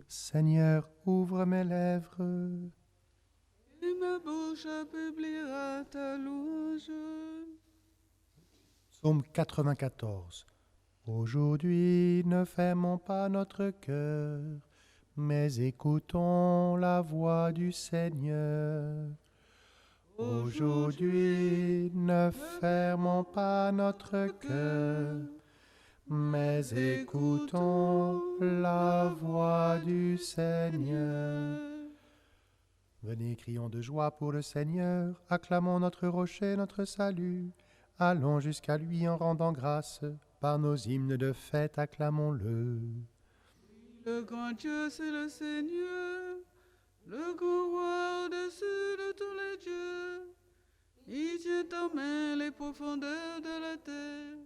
Seigneur, ouvre mes lèvres. Et ma bouche publiera ta louange. Psaume 94. Aujourd'hui, ne fermons pas notre cœur, mais écoutons la voix du Seigneur. Aujourd'hui, ne fermons pas notre cœur, mais écoutons la voix du Seigneur. Venez, crions de joie pour le Seigneur, acclamons notre rocher, notre salut. Allons jusqu'à lui en rendant grâce, par nos hymnes de fête, acclamons-le. Le grand Dieu, c'est le Seigneur, le grand roi au-dessus de tous les dieux. Il tient en main les profondeurs de la terre,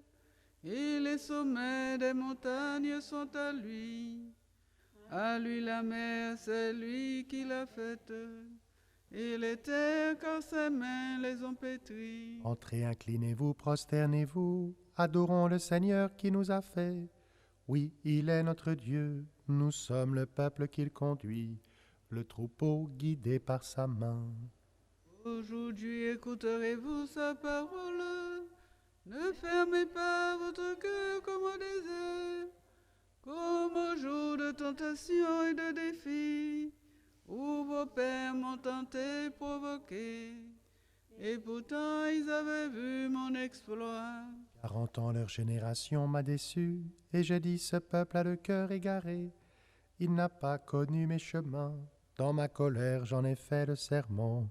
et les sommets des montagnes sont à lui. À lui la mer, c'est lui qui l'a faite, et les terres, car ses mains les ont pétries. Entrez, inclinez-vous, prosternez-vous, adorons le Seigneur qui nous a fait. Oui, il est notre Dieu, nous sommes le peuple qu'il conduit, le troupeau guidé par sa main. Aujourd'hui écouterez-vous sa parole, ne fermez pas votre cœur comme au désert, comme au jour de tentation et de défi, où vos pères m'ont tenté, provoqué, et pourtant ils avaient vu mon exploit. 40 ans leur génération m'a déçu, et j'ai dit ce peuple a le cœur égaré. Il n'a pas connu mes chemins, dans ma colère j'en ai fait le serment.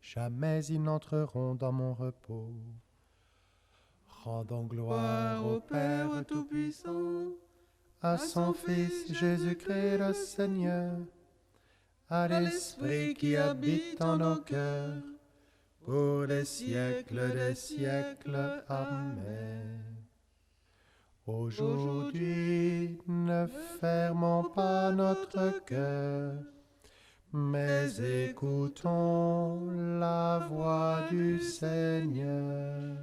Jamais ils n'entreront dans mon repos. Rendons gloire au Père Tout-Puissant, à son Fils Jésus-Christ le Seigneur, à l'Esprit qui habite en nos cœurs, pour les siècles des siècles. Amen. Aujourd'hui, ne fermons pas notre cœur, mais écoutons la voix du Seigneur.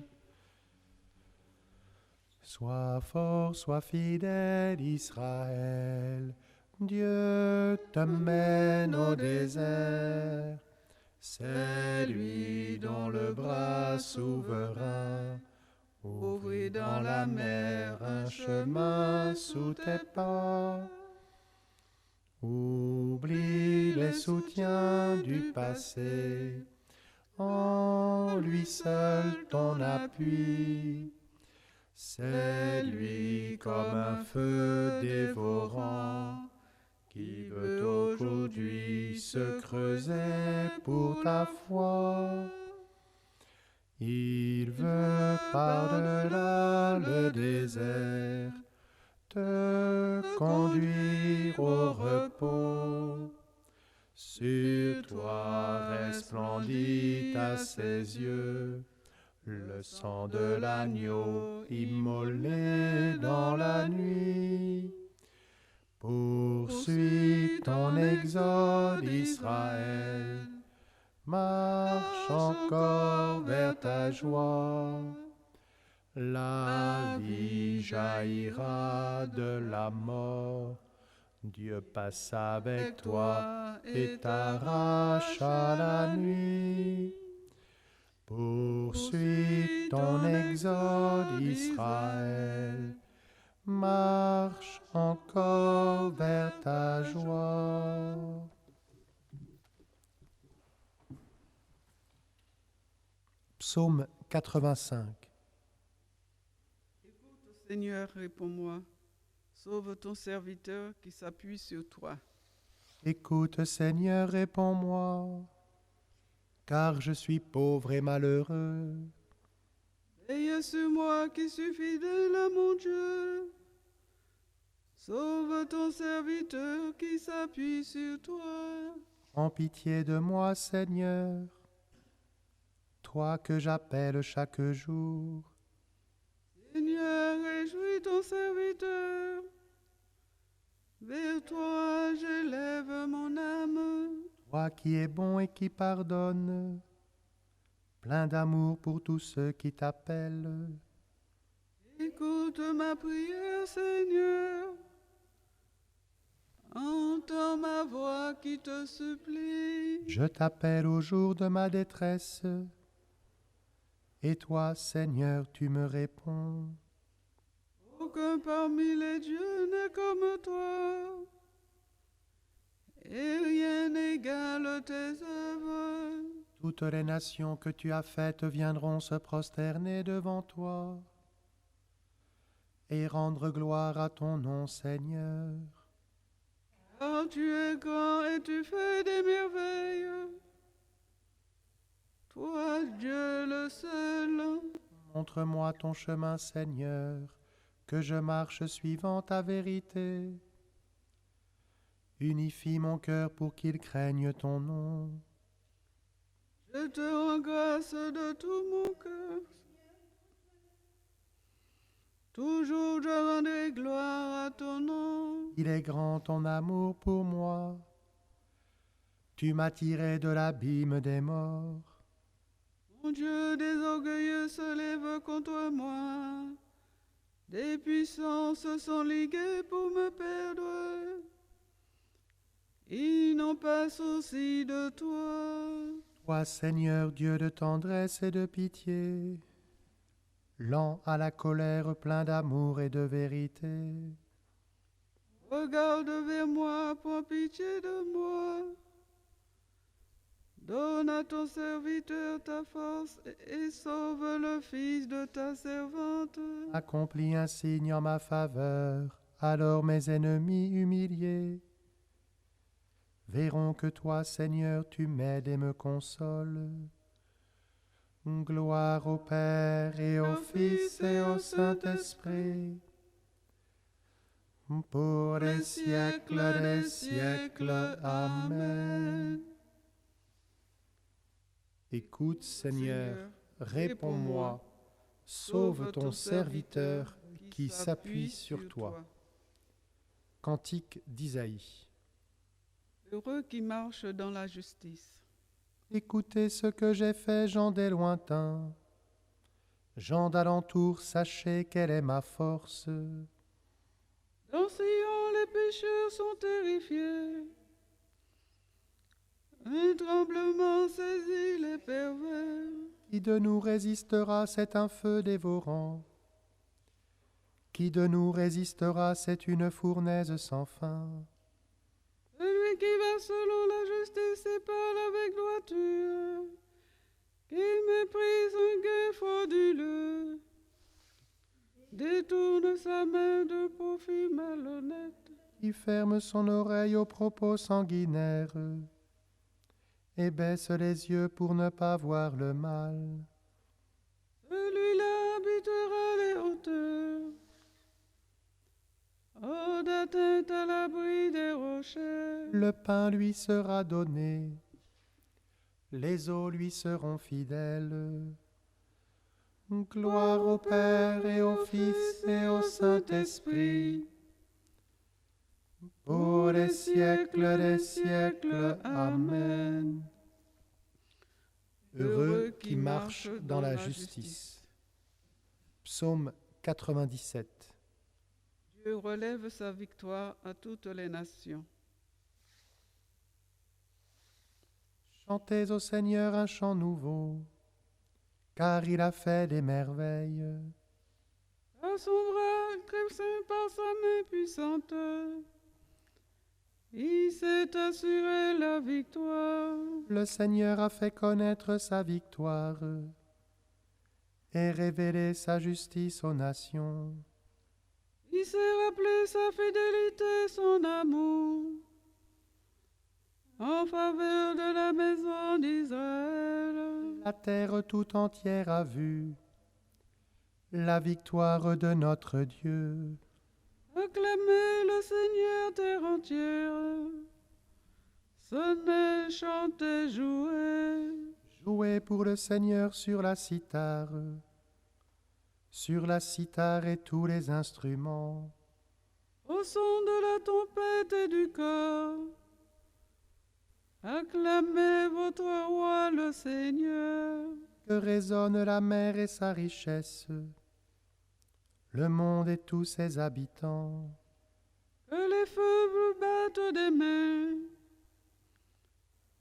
Sois fort, sois fidèle, Israël, Dieu te mène au désert. C'est lui dont le bras souverain ouvrit dans la mer un chemin sous tes pas. Oublie les soutiens du passé, en lui seul ton appui. C'est lui comme un feu dévorant qui veut aujourd'hui se creuser pour ta foi. Il veut par-delà le désert te conduire au repos. Sur toi resplendit à ses yeux le sang de l'agneau immolé dans la nuit. Poursuis ton exode, Israël, marche encore vers ta joie. La vie jaillira de la mort. Dieu passe avec toi et t'arrache à la nuit. Poursuis ton exode, Israël, marche encore vers ta joie. Psaume 85. Écoute, Seigneur, réponds-moi. Sauve ton serviteur qui s'appuie sur toi. Écoute, Seigneur, réponds-moi, car je suis pauvre et malheureux. Veille sur moi qui suis fidèle à mon Dieu. Sauve ton serviteur qui s'appuie sur toi. En pitié de moi, Seigneur, toi que j'appelle chaque jour. Seigneur, réjouis ton serviteur. Vers toi, j'élève mon âme. Toi qui es bon et qui pardonne, plein d'amour pour tous ceux qui t'appellent. Écoute ma prière, Seigneur. Entends ma voix qui te supplie. Je t'appelle au jour de ma détresse, et toi, Seigneur, tu me réponds. Aucun parmi les dieux n'est comme toi, et rien n'égale tes œuvres. Toutes les nations que tu as faites viendront se prosterner devant toi et rendre gloire à ton nom, Seigneur. Car tu es grand et tu fais des merveilles. Toi, Dieu le seul. Montre-moi ton chemin, Seigneur, que je marche suivant ta vérité. Unifie mon cœur pour qu'il craigne ton nom. Je te rends grâce de tout mon cœur. Toujours je rendrai gloire à ton nom. Il est grand ton amour pour moi. Tu m'as tiré de l'abîme des morts. Mon Dieu, des orgueilleux se lèvent contre moi. Des puissants se sont ligués pour me perdre. Ils n'ont pas souci de toi. Toi, Seigneur, Dieu de tendresse et de pitié, lent à la colère, plein d'amour et de vérité. Regarde vers moi, prends pitié de moi. Donne à ton serviteur ta force et sauve le fils de ta servante. Accomplis un signe en ma faveur, alors mes ennemis humiliés verront que toi, Seigneur, tu m'aides et me consoles. Gloire au Père et au Fils et au Saint-Esprit, pour les siècles des siècles. Amen. Écoute, Seigneur, réponds-moi, sauve ton serviteur qui s'appuie sur toi. Cantique d'Isaïe. Heureux qui marche dans la justice. Écoutez ce que j'ai fait, gens des lointains. Gens d'alentour, sachez quelle est ma force. Dans Sion, les pécheurs sont terrifiés. Un tremblement saisit les pervers. Qui de nous résistera, c'est un feu dévorant. Qui de nous résistera, c'est une fournaise sans fin. Celui qui va selon la justice et parle avec droiture, qu'il méprise un gain frauduleux, détourne sa main de profit malhonnête. Qui ferme son oreille aux propos sanguinaires et baisse les yeux pour ne pas voir le mal. Celui-là habitera les hauteurs, hors d'atteinte à l'abri des rochers. Le pain lui sera donné, les eaux lui seront fidèles. Gloire au Père et au Fils et au Saint-Esprit, pour les siècles des siècles. Amen. Heureux qui marche dans la justice. Psaume 97. Dieu relève sa victoire à toutes les nations. Chantez au Seigneur un chant nouveau, car il a fait des merveilles. Par son bras très saint, par sa main puissante, il s'est assuré la victoire. Le Seigneur a fait connaître sa victoire et révélé sa justice aux nations. Il s'est rappelé sa fidélité, son amour, en faveur de la maison d'Israël. La terre tout entière a vu la victoire de notre Dieu. Acclamez le Seigneur terre entière, sonnez, chantez, jouez. Jouez pour le Seigneur sur la cithare et tous les instruments. Au son de la trompette et du cor, acclamez votre roi le Seigneur. Que résonne la mer et sa richesse, le monde et tous ses habitants. Que les feux battent des mains,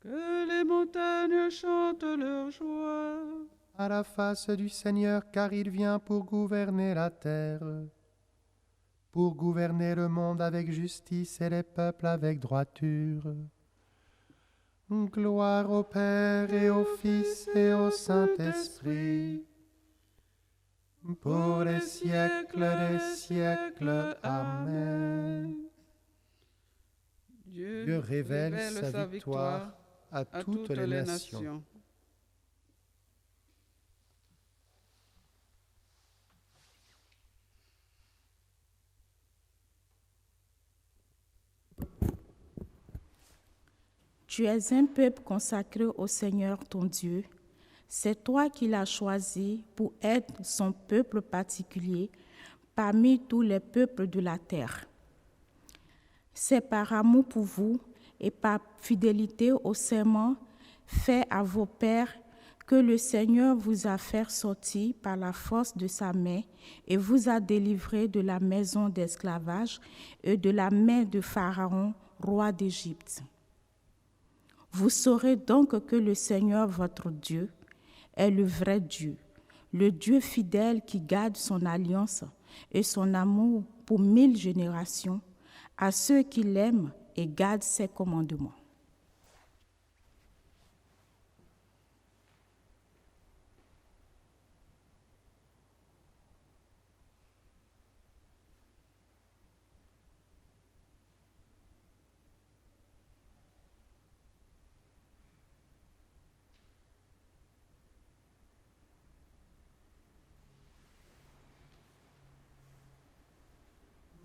que les montagnes chantent leur joie. À la face du Seigneur, car il vient pour gouverner la terre, pour gouverner le monde avec justice et les peuples avec droiture. Gloire au Père et au Fils et au Saint-Esprit, pour les siècles des siècles. Amen. Dieu révèle sa victoire à toutes les nations. Tu es un peuple consacré au Seigneur ton Dieu. C'est toi qui l'as choisi pour être son peuple particulier parmi tous les peuples de la terre. C'est par amour pour vous et par fidélité au serment fait à vos pères que le Seigneur vous a fait sortir par la force de sa main et vous a délivré de la maison d'esclavage et de la main de Pharaon, roi d'Égypte. Vous saurez donc que le Seigneur, votre Dieu, est le vrai Dieu, le Dieu fidèle qui garde son alliance et son amour pour 1000 générations à ceux qui l'aiment et gardent ses commandements.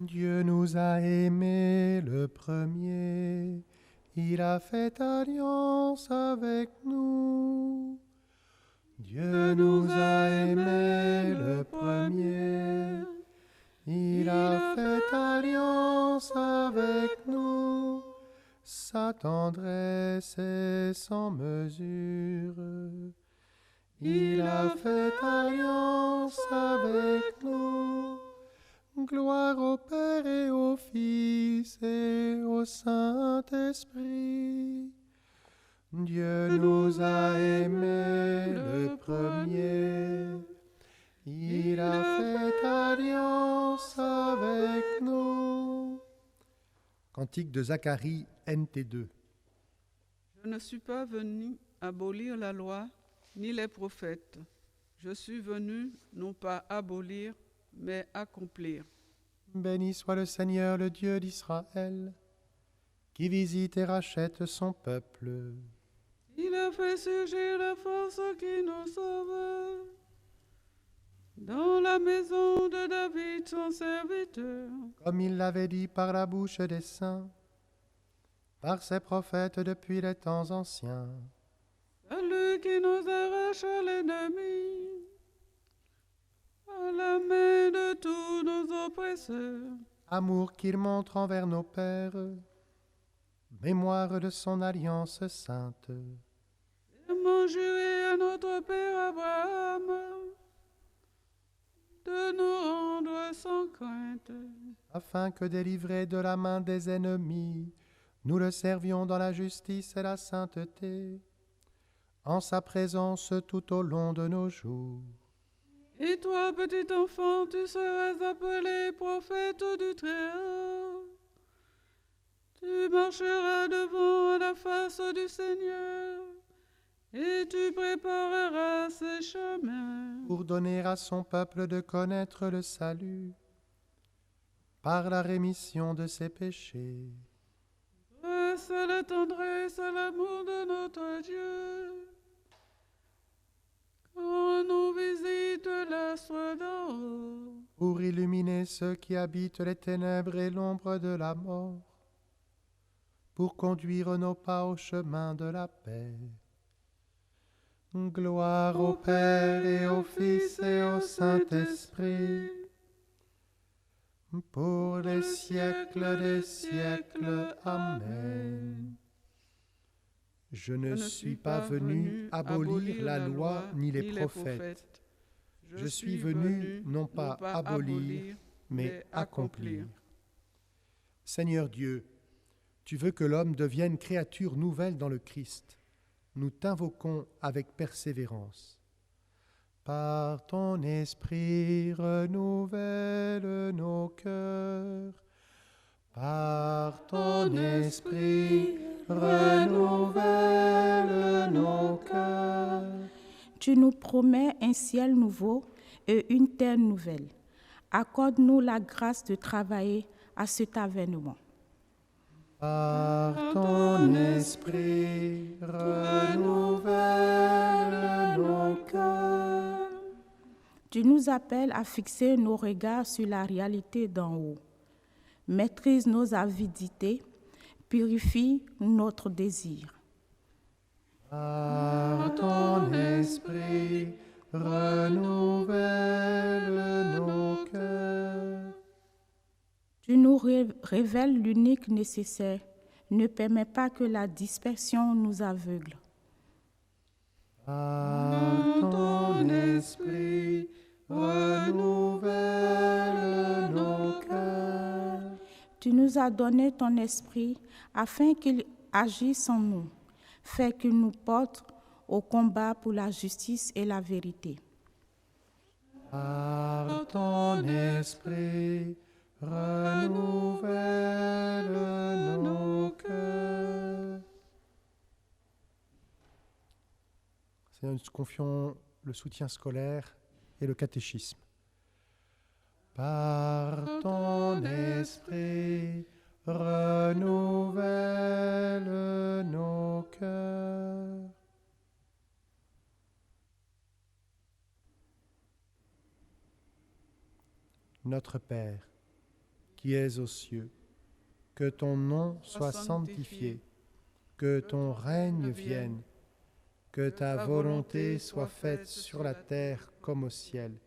Dieu nous a aimés le premier, il a fait alliance avec nous. Dieu nous a aimés le premier, il a fait alliance avec nous. Sa tendresse est sans mesure. Il a fait alliance avec nous. Gloire au Père et au Fils et au Saint-Esprit. Dieu nous a aimés le premier. Il a fait alliance avec nous. Cantique de Zacharie, NT2. Je ne suis pas venu abolir la loi ni les prophètes. Je suis venu non pas abolir, mais accomplir. Béni soit le Seigneur, le Dieu d'Israël, qui visite et rachète son peuple. Il a fait surgir la force qui nous sauve. Dans la maison de David, son serviteur. Comme il l'avait dit par la bouche des saints, par ses prophètes depuis les temps anciens. Celui qui nous arrache à l'ennemi, à la main de tous nos oppresseurs. Amour qu'il montre envers nos pères, mémoire de son alliance sainte. Serment juré à notre père Abraham, de nous rendre sans crainte. Afin que, délivrés de la main des ennemis, nous le servions dans la justice et la sainteté, en sa présence tout au long de nos jours. Et toi, petit enfant, tu seras appelé prophète du Très-Haut. Tu marcheras devant la face du Seigneur, et tu prépareras ses chemins. Pour donner à son peuple de connaître le salut, par la rémission de ses péchés. C'est la tendresse et l'amour de notre Dieu, quand nous visite l'astre d'en haut. Pour illuminer ceux qui habitent les ténèbres et l'ombre de la mort, pour conduire nos pas au chemin de la paix. Gloire au Père et au Fils et au Saint-Esprit, pour les siècles des siècles. Amen. Je ne suis pas venu abolir la loi ni les prophètes. Je suis venu non pas abolir, mais accomplir. Seigneur Dieu, tu veux que l'homme devienne créature nouvelle dans le Christ. Nous t'invoquons avec persévérance. Par ton esprit, renouvelle nos cœurs. Par ton esprit, renouvelle nos cœurs. Tu nous promets un ciel nouveau et une terre nouvelle. Accorde-nous la grâce de travailler à cet avènement. Par ton esprit, renouvelle nos cœurs. Tu nous appelles à fixer nos regards sur la réalité d'en haut. Maîtrise nos avidités, purifie notre désir. Par ton esprit, renouvelle nos cœurs. Tu nous révèles l'unique nécessaire. Ne permets pas que la dispersion nous aveugle. Par ton esprit, renouvelle nos cœurs. Tu nous as donné ton esprit afin qu'il agisse en nous. Fais qu'il nous porte au combat pour la justice et la vérité. Par ton esprit, renouvelle nos cœurs. Seigneur, nous te confions le soutien scolaire et le catéchisme. Par ton esprit, renouvelle nos cœurs. Notre Père, qui es aux cieux, que ton nom soit sanctifié, que ton règne vienne, que ta volonté soit faite sur la terre comme au ciel.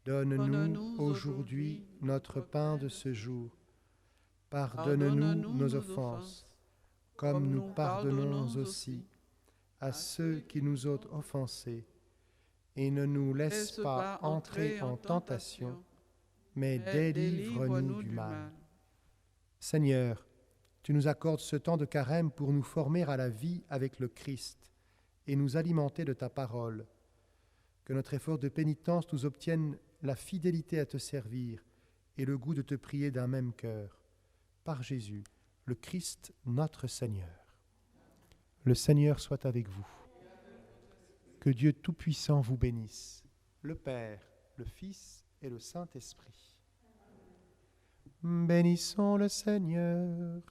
Donne-nous aujourd'hui notre pain de ce jour. Pardonne-nous nos offenses, comme nous pardonnons aussi à ceux qui nous ont offensés. Et ne nous laisse pas entrer en tentation, mais délivre-nous du mal. Seigneur, tu nous accordes ce temps de carême pour nous former à la vie avec le Christ et nous alimenter de ta parole. Que notre effort de pénitence nous obtienne la fidélité à te servir et le goût de te prier d'un même cœur. Par Jésus, le Christ notre Seigneur. Le Seigneur soit avec vous. Que Dieu Tout-Puissant vous bénisse, le Père, le Fils et le Saint-Esprit. Bénissons le Seigneur.